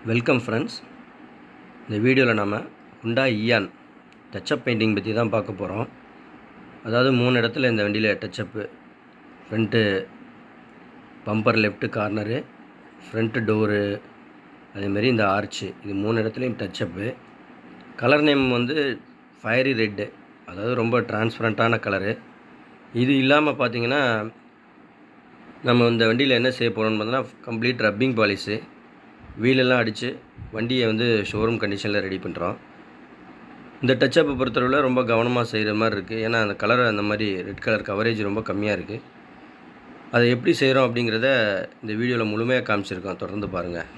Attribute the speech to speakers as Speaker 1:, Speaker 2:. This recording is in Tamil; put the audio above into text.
Speaker 1: Welcome friends. இந்த வீடியோவில் நம்ம ஹுண்டாய் இயான் டச்சப் பெயிண்டிங் பற்றி தான் பார்க்க போகிறோம். அதாவது 3 இடத்துல இந்த வண்டியில் touch up. Front bumper left corner, front door, அதேமாரி இந்த ஆர்ச்சு, இது 3 இடத்துலையும் டச்சப்பு. கலர் நேம் வந்து ஃபயரி ரெட்டு, அதாவது ரொம்ப டிரான்ஸ்பரண்ட்டான கலரு. இது இல்லாமல் பார்த்தீங்கன்னா நம்ம இந்த வண்டியில் என்ன செய்ய போகிறோம்னு பார்த்தோன்னா கம்ப்ளீட் ரப்பிங் பாலிஷு, வீலெல்லாம் அடித்து வண்டியை வந்து ஷோரூம் கண்டிஷனில் ரெடி பண்ணுறோம். இந்த டச்சப்பை பொறுத்தளவில் ரொம்ப கவனமாக செய்கிற மாதிரி இருக்குது. ஏன்னா அந்த கலர் அந்த மாதிரி ரெட் கலர் கவரேஜ் ரொம்ப கம்மியாக இருக்குது. அதை எப்படி செய்கிறோம் அப்படிங்கிறத இந்த வீடியோவில் முழுமையாக காமிச்சிருக்கோம். தொடர்ந்து பாருங்கள்.